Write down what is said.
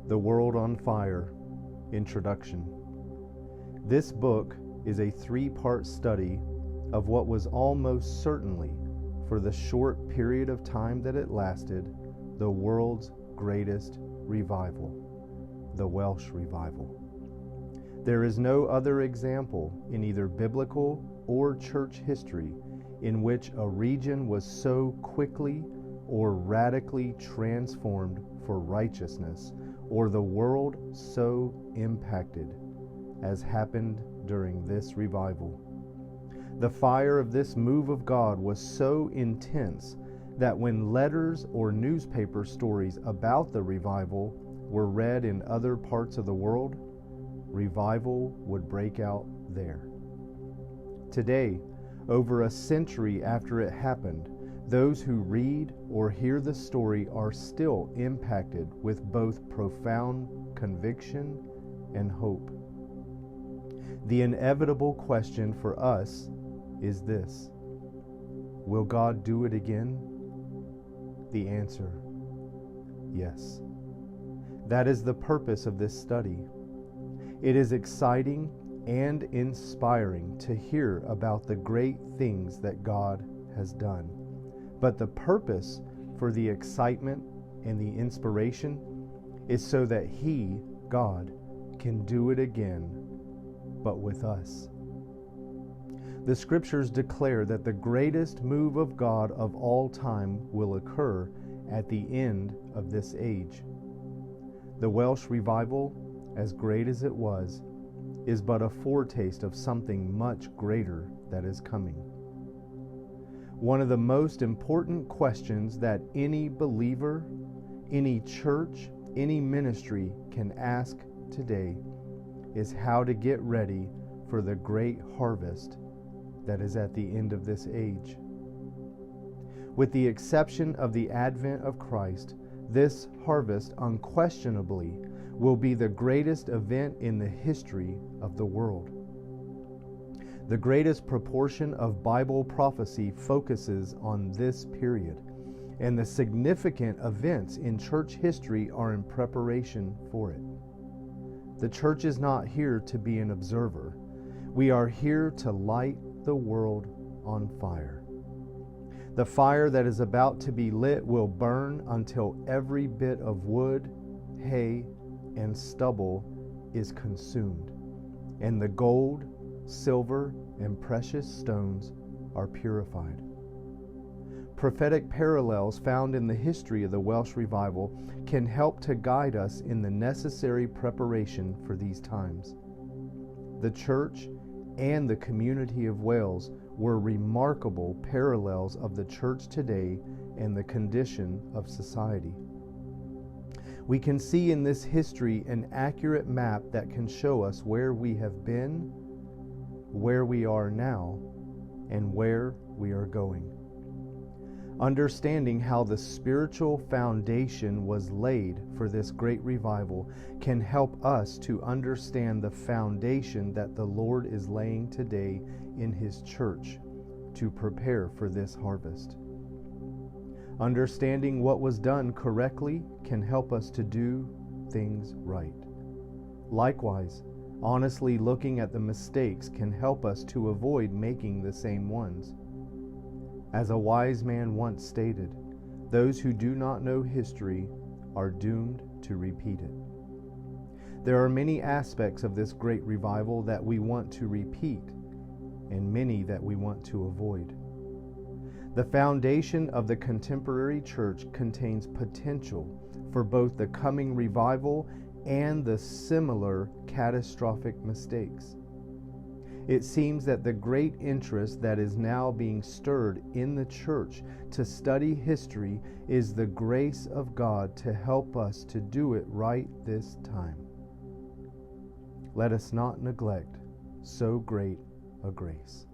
The World on Fire, Introduction. This book is a three-part study of what was almost certainly, for the short period of time that it lasted, the world's greatest revival, the Welsh Revival. There is no other example in either biblical or church history in which a region was so quickly or radically transformed for righteousness, or the world so impacted as happened during this revival. The fire of this move of God was so intense that when letters or newspaper stories about the revival were read in other parts of the world, revival would break out there. Today, over a century after it happened, those who read or hear the story are still impacted with both profound conviction and hope. The inevitable question for us is this: will God do it again? The answer: yes. That is the purpose of this study. It is exciting and inspiring to hear about the great things that God has done. But the purpose for the excitement and the inspiration is so that He, God, can do it again, but with us. The Scriptures declare that the greatest move of God of all time will occur at the end of this age. The Welsh Revival, as great as it was, is but a foretaste of something much greater that is coming. One of the most important questions that any believer, any church, any ministry can ask today is how to get ready for the great harvest that is at the end of this age. With the exception of the advent of Christ, this harvest unquestionably will be the greatest event in the history of the world. The greatest proportion of Bible prophecy focuses on this period, and the significant events in church history are in preparation for it. The church is not here to be an observer. We are here to light the world on fire. The fire that is about to be lit will burn until every bit of wood, hay, and stubble is consumed, and the gold, silver, and precious stones are purified. Prophetic parallels found in the history of the Welsh Revival can help to guide us in the necessary preparation for these times. The church and the community of Wales were remarkable parallels of the church today and the condition of society. We can see in this history an accurate map that can show us where we have been, where we are now, and where we are going. Understanding how the spiritual foundation was laid for this great revival can help us to understand the foundation that the Lord is laying today in His church to prepare for this harvest. Understanding what was done correctly can help us to do things right. Likewise, honestly looking at the mistakes can help us to avoid making the same ones. As a wise man once stated, those who do not know history are doomed to repeat it. There are many aspects of this great revival that we want to repeat, and many that we want to avoid. The foundation of the contemporary church contains potential for both the coming revival and the similar catastrophic mistakes. It seems that the great interest that is now being stirred in the church to study history is the grace of God to help us to do it right this time. Let us not neglect so great a grace.